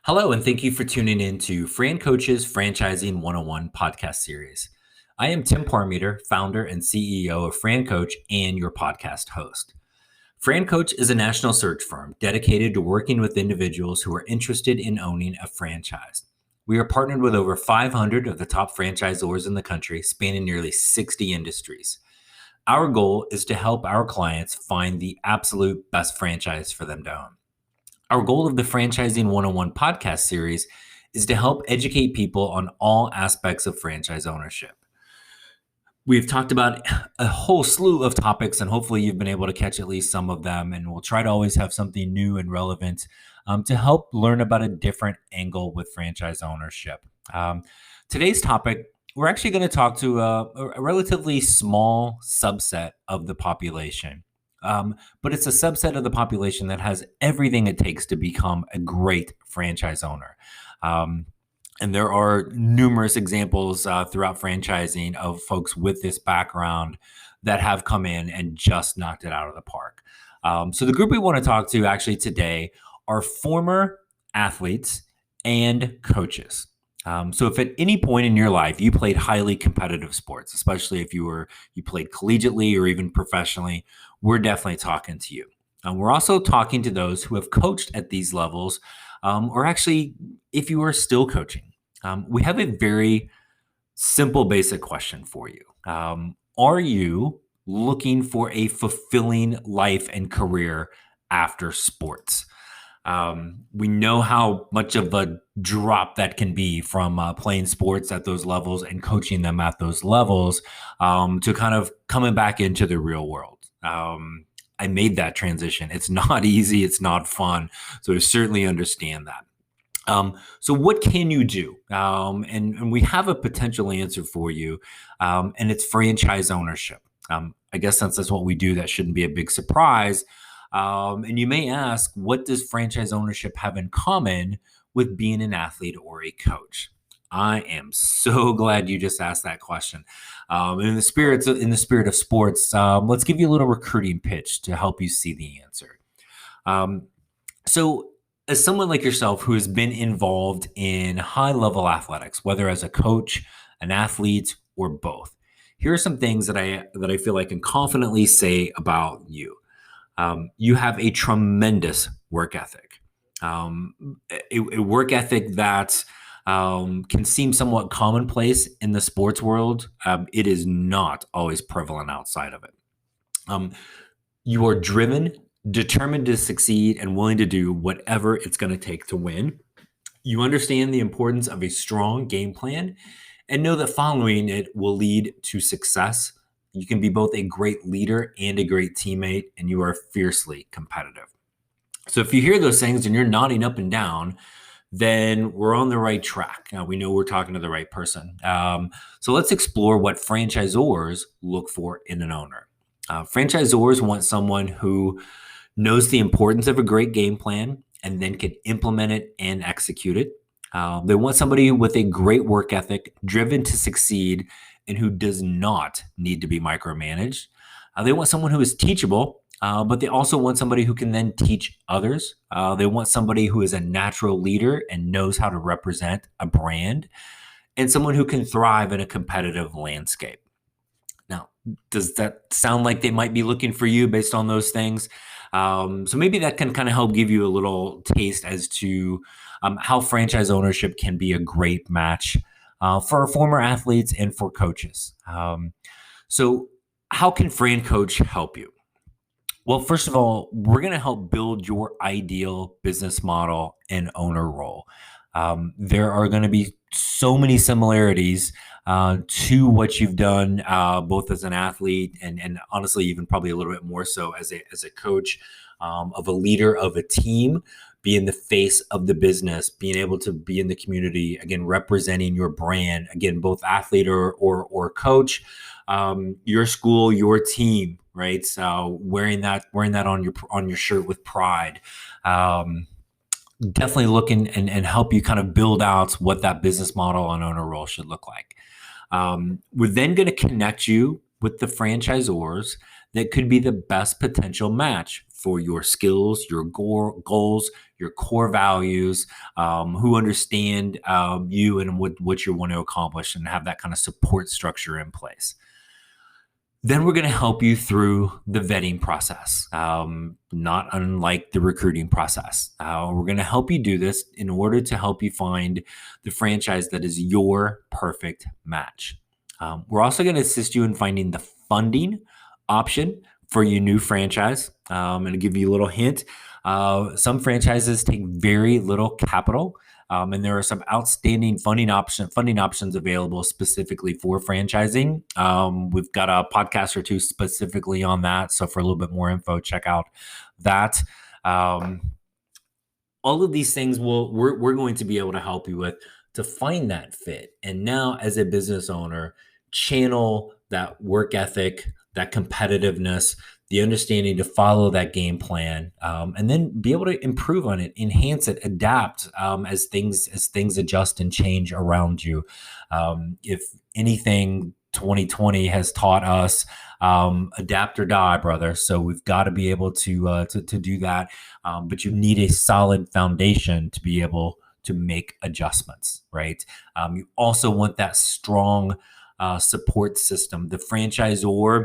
Hello, and thank you for tuning in to Fran Coach's Franchising 101 podcast series. I am Tim Parmeter, founder and CEO of Fran Coach and your podcast host. Fran Coach is a national search firm dedicated to working with individuals who are interested in owning a franchise. We are partnered with over 500 of the top franchisors in the country, spanning nearly 60 industries. Our goal is to help our clients find the absolute best franchise for them to own. Our goal of the Franchising 101 podcast series is to help educate people on all aspects of franchise ownership. We've talked about a whole slew of topics, and hopefully you've been able to catch at least some of them. And we'll try to always have something new and relevant to help learn about a different angle with franchise ownership. Today's topic, we're actually going to talk to a relatively small subset of the population. But it's a subset of the population that has everything it takes to become a great franchise owner. And there are numerous examples throughout franchising of folks with this background that have come in and just knocked it out of the park. So the group we want to talk to actually today are former athletes and coaches. So if at any point in your life you played highly competitive sports, especially if you played collegiately or even professionally, we're definitely talking to you. We're also talking to those who have coached at these levels, or actually, if you are still coaching. We have a very simple, basic question for you. Are you looking for a fulfilling life and career after sports? We know how much of a drop that can be from playing sports at those levels and coaching them at those levels to kind of coming back into the real world. I made that transition. It's not easy. It's not fun. So I certainly understand that. So what can you do? And we have a potential answer for you, and it's franchise ownership. I guess since that's what we do, that shouldn't be a big surprise. And you may ask, what does franchise ownership have in common with being an athlete or a coach? I am so glad you just asked that question. And in the spirit of sports, let's give you a little recruiting pitch to help you see the answer. So as someone like yourself who has been involved in high-level athletics, whether as a coach, an athlete, or both, here are some things that I feel I can confidently say about you. You have a tremendous work ethic, a work ethic that can seem somewhat commonplace in the sports world. It is not always prevalent outside of it. You are driven, determined to succeed, and willing to do whatever it's going to take to win. You understand the importance of a strong game plan and know that following it will lead to success. You can be both a great leader and a great teammate, and you are fiercely competitive. So if you hear those things and you're nodding up and down, then we're on the right track. We know we're talking to the right person. So let's explore what franchisors look for in an owner. Franchisors want someone who knows the importance of a great game plan and then can implement it and execute it. They want somebody with a great work ethic, driven to succeed, and who does not need to be micromanaged. They want someone who is teachable, but they also want somebody who can then teach others. They want somebody who is a natural leader and knows how to represent a brand, and someone who can thrive in a competitive landscape. Now, does that sound like they might be looking for you based on those things? So maybe that can kind of help give you a little taste as to how franchise ownership can be a great match for former athletes and for coaches. So how can Fran Coach help you? Well, first of all, we're going to help build your ideal business model and owner role. There are going to be so many similarities to what you've done, both as an athlete and honestly, even probably a little bit more so as a coach, of a leader of a team, being the face of the business, being able to be in the community, again, representing your brand, again, both athlete or coach, your school, your team, right? So wearing that on your shirt with pride. Definitely look and help you kind of build out what that business model and owner role should look like. We're then going to connect you with the franchisors that could be the best potential match for your skills, your goals, your core values, who understand you and what you want to accomplish, and have that kind of support structure in place. Then we're going to help you through the vetting process, not unlike the recruiting process. We're going to help you do this in order to help you find the franchise that is your perfect match. We're also going to assist you in finding the funding option for your new franchise. I'm going to give you a little hint. Some franchises take very little capital. And there are some outstanding funding options available specifically for franchising. We've got a podcast or two specifically on that. So for a little bit more info, check out that. All of these things we're going to be able to help you with to find that fit. And now, as a business owner, channel that work ethic, that competitiveness, the understanding to follow that game plan, and then be able to improve on it, enhance it, adapt as things adjust and change around you. If anything, 2020 has taught us adapt or die, brother. So we've got to be able to do that. But you need a solid foundation to be able to make adjustments, right? You also want that strong support system. The franchisor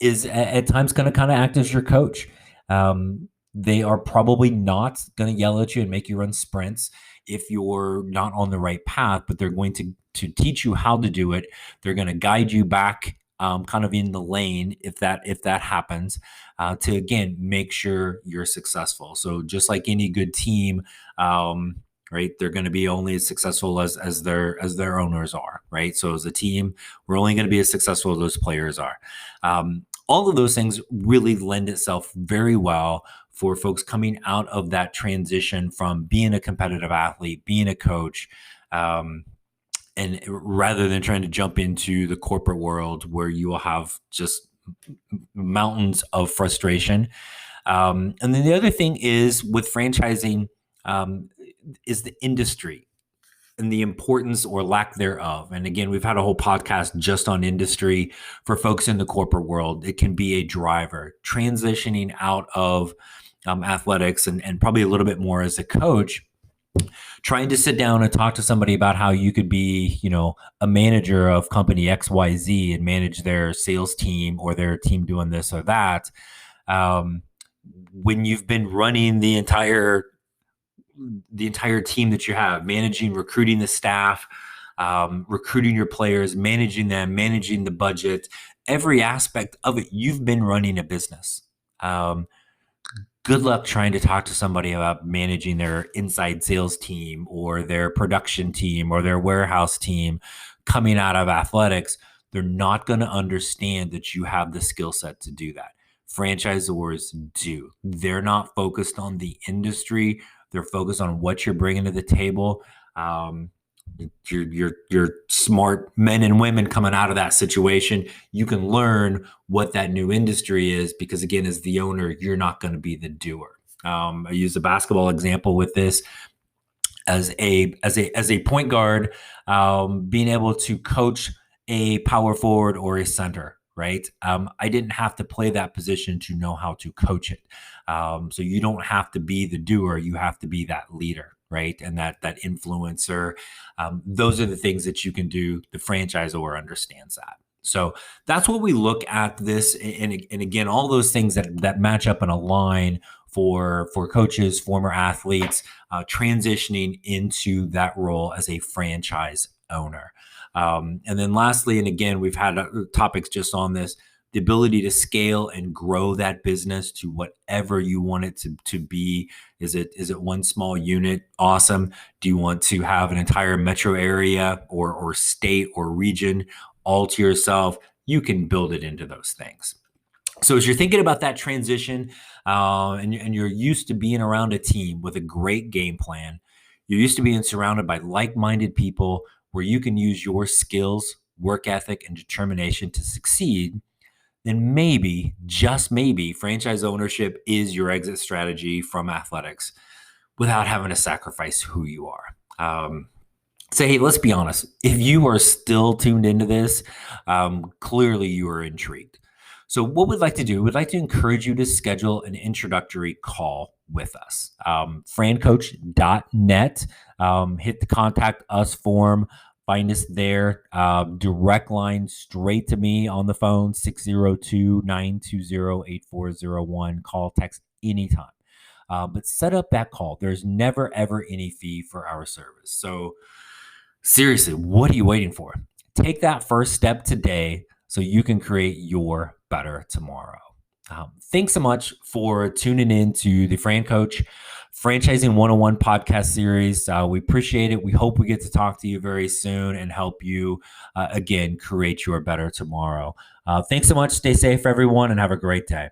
is at times going to kind of act as your coach. They are probably not going to yell at you and make you run sprints if you're not on the right path, but they're going to teach you how to do it. They're going to guide you back kind of in the lane if that happens, to again make sure you're successful. So just like any good team, right, they're going to be only as successful as their owners are, right? So as a team, we're only going to be as successful as those players are. All of those things really lend itself very well for folks coming out of that transition from being a competitive athlete, being a coach, and rather than trying to jump into the corporate world where you will have just mountains of frustration. And then the other thing is with franchising, is the industry and the importance or lack thereof. And again, we've had a whole podcast just on industry for folks in the corporate world. It can be a driver transitioning out of athletics and probably a little bit more as a coach, trying to sit down and talk to somebody about how you could be, a manager of company XYZ and manage their sales team or their team doing this or that. When you've been running the entire team that you have, managing, recruiting the staff, recruiting your players, managing them, managing the budget, every aspect of it, you've been running a business. Good luck trying to talk to somebody about managing their inside sales team or their production team or their warehouse team coming out of athletics. They're not going to understand that you have the skill set to do that. Franchisors do. They're not focused on the industry. They're focused on what you're bringing to the table. You're smart men and women coming out of that situation. You can learn what that new industry is because, again, as the owner, you're not going to be the doer. I use a basketball example with this as a point guard, being able to coach a power forward or a center. Right. I didn't have to play that position to know how to coach it. So you don't have to be the doer. You have to be that leader. Right. And that influencer. Those are the things that you can do. The franchisor understands that. So that's what we look at this. And again, all those things that match up and align for coaches, former athletes, transitioning into that role as a franchise owner. And then lastly, and again, we've had topics just on this, the ability to scale and grow that business to whatever you want it to be. Is it one small unit? Awesome. Do you want to have an entire metro area or state or region all to yourself? You can build it into those things. So as you're thinking about that transition, and you're used to being around a team with a great game plan, you're used to being surrounded by like-minded people where you can use your skills, work ethic, and determination to succeed, then maybe, just maybe, franchise ownership is your exit strategy from athletics without having to sacrifice who you are. So, hey, let's be honest. If you are still tuned into this, clearly you are intrigued. So what we'd like to do, we'd like to encourage you to schedule an introductory call with us. Francoach.net, hit the contact us form, find us there. Direct line straight to me on the phone, 602-920-8401. Call, text anytime. But set up that call. There's never, ever any fee for our service. So seriously, what are you waiting for? Take that first step today so you can create your better tomorrow. Thanks so much for tuning in to the Fran Coach Franchising 101 podcast series. We appreciate it. We hope we get to talk to you very soon and help you, again, create your better tomorrow. Thanks so much. Stay safe, everyone, and have a great day.